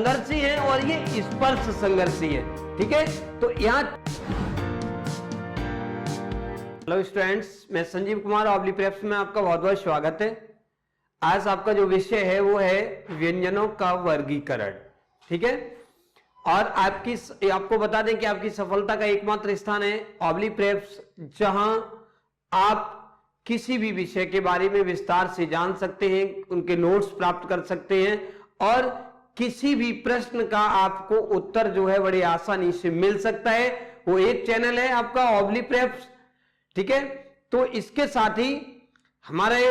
संघर्षी है और ये स्पर्श संघर्षी है। ठीक है, तो यहाँ हेलो स्टूडेंट्स, मैं संजीव कुमार ऑब्ली प्रेप्स में आपका बहुत बहुत स्वागत है। आज आपका जो विषय है वो है व्यंजनों का वर्गीकरण। ठीक है, और आपको बता दें कि आपकी सफलता का एकमात्र स्थान है ऑब्ली प्रेप्स, जहां आप किसी भी विषय के बारे में विस्तार से जान सकते हैं, उनके नोट्स प्राप्त कर सकते हैं और किसी भी प्रश्न का आपको उत्तर जो है बड़ी आसानी से मिल सकता है। वो एक चैनल है आपका ऑब्ली प्रेप्स। ठीक है, तो इसके साथ ही हमारे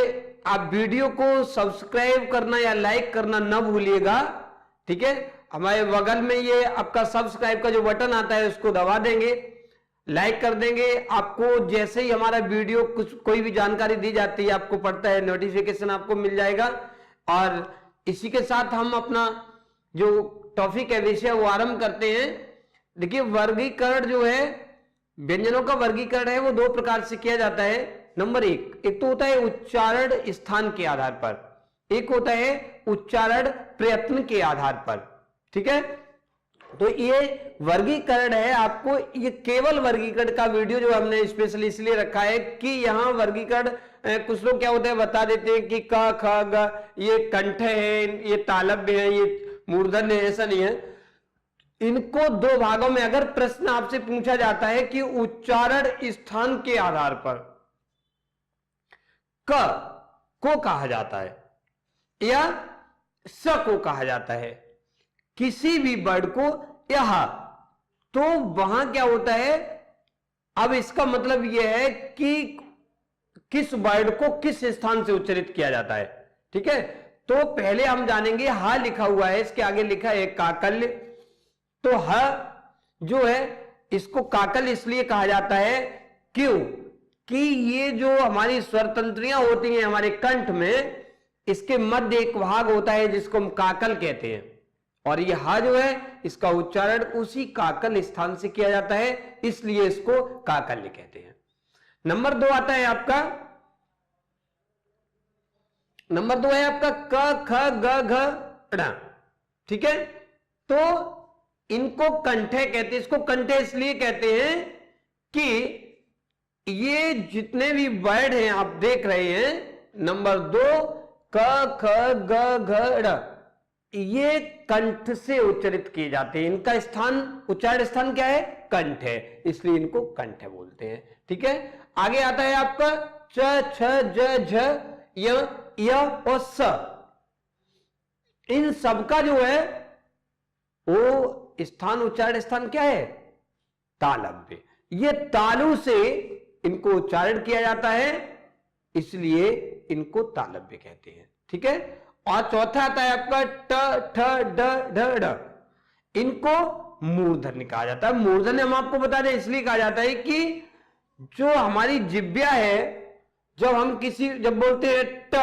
आप वीडियो को सब्सक्राइब करना या लाइक करना न भूलिएगा। ठीक है, हमारे बगल में ये आपका सब्सक्राइब का जो बटन आता है उसको दबा देंगे, लाइक कर देंगे। आपको जैसे ही हमारा वीडियो कोई भी जानकारी दी जाती है आपको पड़ता है, नोटिफिकेशन आपको मिल जाएगा। और इसी के साथ हम अपना जो टॉपिक है विषय वो आरंभ करते हैं। देखिए, वर्गीकरण जो है, व्यंजनों का वर्गीकरण है वो दो प्रकार से किया जाता है। नंबर एक तो होता है उच्चारण स्थान के आधार पर, एक होता है उच्चारण प्रयत्न के आधार पर। ठीक है, तो ये वर्गीकरण है। आपको ये केवल वर्गीकरण का वीडियो जो हमने स्पेशली इसलिए रखा है कि यहां वर्गीकरण कुछ लोग क्या होते हैं बता देते हैं कि क ख ग ये कंठ है, ये तालव्य है, ये मूर्धन्य है। ऐसा नहीं है। इनको दो भागों में अगर प्रश्न आपसे पूछा जाता है कि उच्चारण स्थान के आधार पर क को कहा जाता है या स को कहा जाता है, किसी भी वर्ड को यह, तो वहां क्या होता है, अब इसका मतलब यह है कि किस वर्ड को किस स्थान से उच्चारित किया जाता है। ठीक है, तो पहले हम जानेंगे हा लिखा हुआ है, इसके आगे लिखा है काकल्य। तो ह जो है इसको काकल इसलिए कहा जाता है क्यों कि ये जो हमारी स्वर तंत्रियां होती हैं हमारे कंठ में, इसके मध्य एक भाग होता है जिसको हम काकल कहते हैं, और ये हा जो है इसका उच्चारण उसी काकल स्थान से किया जाता है, इसलिए इसको काकल्य कहते हैं। नंबर दो आता है आपका, नंबर दो है आपका क ख ग घ ड़। ठीक है, तो इनको कंठे कहते हैं। इसको कंठे इसलिए कहते हैं कि ये जितने भी वर्ड हैं आप देख रहे हैं, नंबर दो क ख ग घ ड़, ये कंठ से उच्चारित किए जाते हैं। इनका स्थान, उच्चारण स्थान क्या है, कंठ है, इसलिए इनको कंठ बोलते हैं। ठीक है, आगे आता है आपका च छ ज झ य और स। इन सबका जो है वो स्थान, उच्चारण स्थान क्या है, तालव्य। ये तालु से इनको उच्चारण किया जाता है, इसलिए इनको तालव्य कहते हैं। ठीक है, और चौथा आता है आपका ट ठ ड ढ ढ, इनको मूर्धन्य कहा जाता है। मूर्धन्य हम आपको बता दें इसलिए कहा जाता है कि जो हमारी जिह्वा है, जब बोलते हैं ट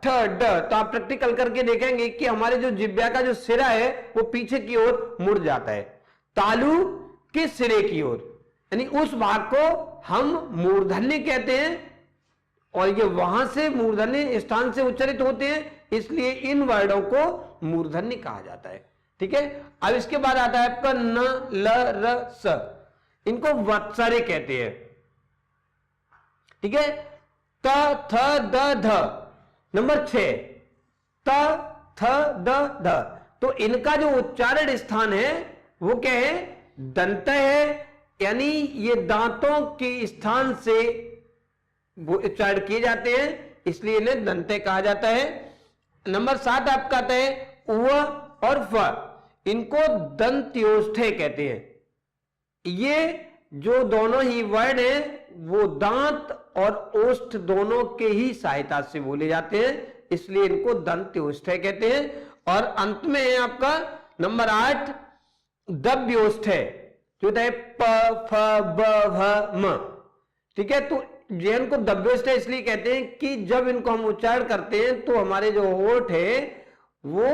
ठ ड, तो आप प्रैक्टिकल करके देखेंगे कि हमारे जो जिह्वा का जो सिरा है वो पीछे की ओर मुड़ जाता है, तालु के सिरे की ओर, यानी उस भाग को हम मूर्धन्य कहते हैं, और ये वहां से मूर्धन्य स्थान से उच्चारित होते हैं, इसलिए इन वर्डों को मूर्धन्य कहा जाता है। ठीक है, अब इसके बाद आता है आपका न ल र स, इनको वत्सरे कहते हैं। ठीक है, त थ द ध। नंबर 6 त थ द ध, तो इनका जो उच्चारण स्थान है वो क्या है, दंत है, यानी ये दांतों के स्थान से उच्चारण किए जाते हैं, इसलिए इन्हें दंते कहा जाता है। नंबर 7 आपका आता है उ और फ, इनको दंत्योष्ठे कहते हैं। ये जो दोनों ही वर्ड हैं वो दांत और ओष्ठ दोनों के ही सहायता से बोले जाते हैं, इसलिए इनको दंत्योष्ठे कहते हैं। और अंत में है आपका नंबर 8 दव्योष्ठे, जो होता है प फ ब भ म। ठीक है, तो जैन को दव्योष्ठे इसलिए कहते हैं कि जब इनको हम उच्चारण करते हैं तो हमारे जो होठ है वो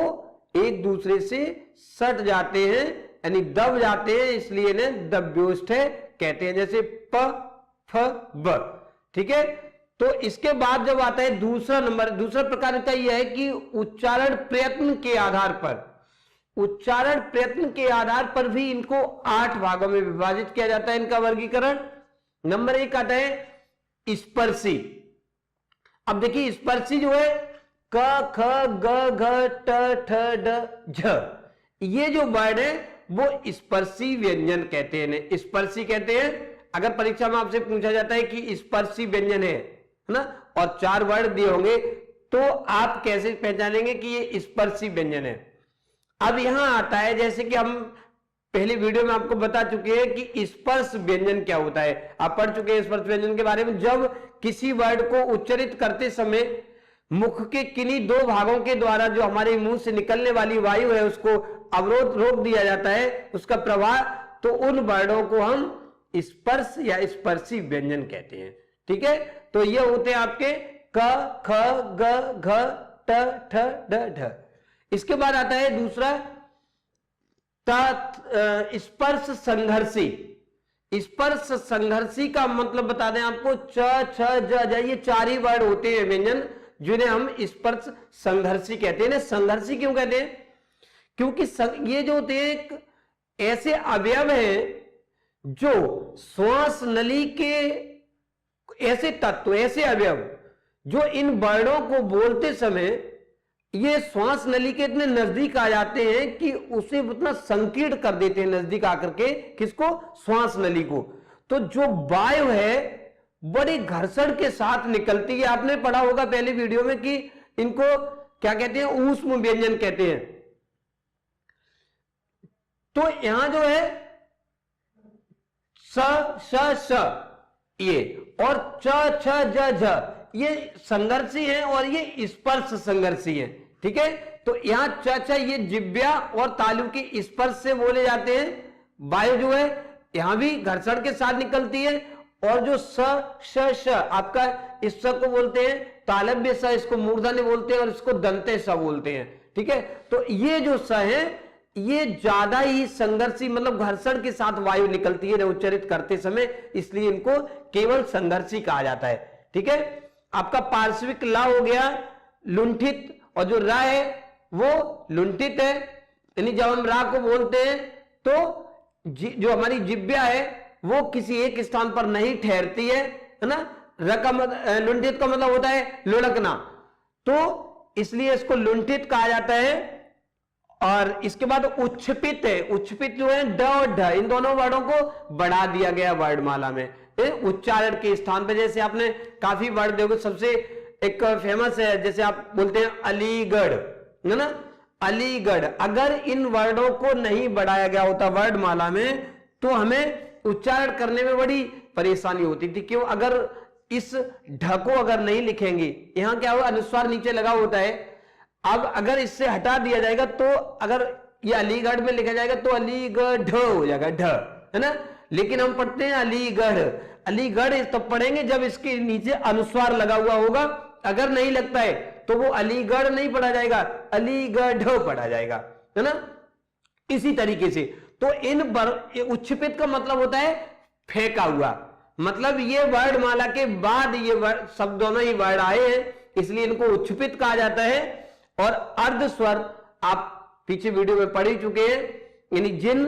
एक दूसरे से सट जाते हैं, यानी दब जाते हैं, इसलिए इन्हें दव्योष्ठे कहते हैं, जैसे प फ ब। ठीक है, तो इसके बाद जब आता है दूसरा प्रकार का यह है कि उच्चारण प्रयत्न के आधार पर, उच्चारण प्रयत्न के आधार पर भी इनको 8 भागों में विभाजित किया जाता है इनका वर्गीकरण। नंबर 1 आता है स्पर्शी। अब देखिए स्पर्शी जो है क ख ग घ ट ठ ड झ, ये जो वर्ड है वो स्पर्शी व्यंजन कहते हैं, स्पर्शी कहते हैं। अगर परीक्षा में आपसे पूछा जाता है कि स्पर्शी व्यंजन है ना, और 4 वर्ड दिए होंगे तो आप कैसे पहचानेंगे कि ये स्पर्शी व्यंजन है। अब यहां आता है, जैसे कि हम पहले वीडियो में आपको बता चुके हैं कि स्पर्श व्यंजन क्या होता है, आप पढ़ चुके हैं स्पर्श व्यंजन के बारे में। जब किसी वर्ड को उच्चारित करते समय मुख के किन्हीं 2 भागों के द्वारा जो हमारे मुंह से निकलने वाली वायु है उसको अवरोध रोक दिया जाता है, उसका प्रवाह, तो उन वर्डों को हम स्पर्श या स्पर्शी व्यंजन कहते हैं। ठीक है, तो ये होते हैं आपके क ख ग घ ट ठ ड ढ। इसके बाद आता है दूसरा स्पर्श संघर्षी। स्पर्श संघर्षी का मतलब बता दें आपको च छ ज ज, ये 4 ही वर्ड होते हैं व्यंजन जिन्हें हम स्पर्श संघर्षी कहते हैं। संघर्षी क्यों कहते हैं? क्योंकि ये जो होते हैं एक ऐसे अवयव हैं जो श्वास नली के ऐसे तत्व, ऐसे अवयव जो इन वर्णों को बोलते समय ये श्वास नली के इतने नजदीक आ जाते हैं कि उसे उतना संकीर्ण कर देते हैं नजदीक आकर के, किसको? श्वास नली को। तो जो वायु है बड़ी घर्षण के साथ निकलती है। आपने पढ़ा होगा पहले वीडियो में कि इनको क्या कहते हैं? ऊष्म व्यंजन कहते हैं। तो यहां जो है स ये और च छ ज झ, ये संघर्षी है और ये स्पर्श संघर्षी है। ठीक है, तो यहां च छ ये जिह्वा और तालु के स्पर्श से बोले जाते हैं। वायु जो है यहां भी घर्षण के साथ निकलती है। और जो स आपका इस स को बोलते हैं तालव्य स, इसको मूर्धन्य बोलते हैं और इसको दंते स बोलते हैं। ठीक है, तो ये जो स है ये ज्यादा ही संघर्षी, मतलब घर्षण के साथ वायु निकलती है उच्चारित करते समय, इसलिए इनको केवल संघर्षी कहा जाता है। ठीक है, आपका पार्श्विक ला हो गया लुंठित, और जो रा है वो लुंठित है। यानी जब हम रा को बोलते हैं तो जो हमारी जिह्वा है वो किसी एक स्थान पर नहीं ठहरती है ना। लुंठित का मतलब होता है लुढ़कना, तो इसलिए इसको लुंठित कहा जाता है। और इसके बाद उच्छ्पित है। उच्छ्पित जो है ड और ढ, इन दोनों वर्डों को बढ़ा दिया गया वर्णमाला में उच्चारण के स्थान पे। जैसे आपने काफी वर्ड देखो, सबसे एक फेमस है जैसे आप बोलते हैं अलीगढ़, है ना, अलीगढ़। अगर इन वर्डों को नहीं बढ़ाया गया होता वर्णमाला में तो हमें उच्चारण करने में बड़ी परेशानी होती थी। क्यों? अगर इस ढ को अगर नहीं लिखेंगे, यहां क्या हुआ अनुस्वार नीचे लगा होता है, अब अगर इससे हटा दिया जाएगा तो अगर ये अलीगढ़ में लिखा जाएगा तो अलीगढ़ हो जाएगा, ढ, है ना। लेकिन हम पढ़ते हैं अलीगढ़। अलीगढ़ तब पढ़ेंगे जब इसके नीचे अनुस्वार लगा हुआ होगा। अगर नहीं लगता है तो वो अलीगढ़ नहीं पढ़ा जाएगा, अलीगढ़ पढ़ा जाएगा, है ना। इसी तरीके से तो इन उच्छ्पित का मतलब होता है फेंका हुआ, मतलब ये वर्णमाला के बाद ये वर्ड सब दोनों ही वर्ड आए हैं, इसलिए इनको उच्छ्पित कहा जाता है। और अर्ध स्वर आप पीछे वीडियो में पढ़ ही चुके हैं, यानी जिन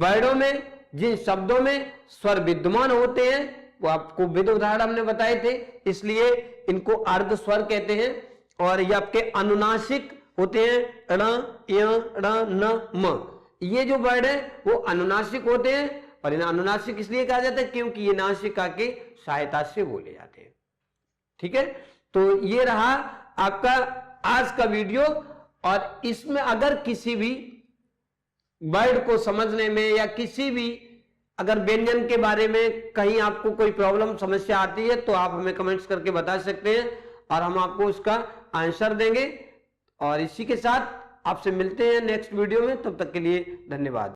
वर्डों में, जिन शब्दों में स्वर विद्यमान होते हैं वो आपको विद उदाहरण हमने बताए थे, इसलिए इनको अर्ध स्वर कहते हैं। और ये आपके अनुनासिक होते हैं, ण य ण न म, ये जो वर्ड है वो अनुनासिक होते हैं। और इन्हें अनुनासिक इसलिए कहा जाता है क्योंकि ये नासिका की सहायता से बोले जाते हैं। ठीक है, तो ये रहा आपका आज का वीडियो। और इसमें अगर किसी भी वर्ड को समझने में या किसी भी अगर व्यंजन के बारे में कहीं आपको कोई प्रॉब्लम समस्या आती है तो आप हमें कमेंट्स करके बता सकते हैं और हम आपको उसका आंसर देंगे। और इसी के साथ आपसे मिलते हैं नेक्स्ट वीडियो में, तब तक के लिए धन्यवाद।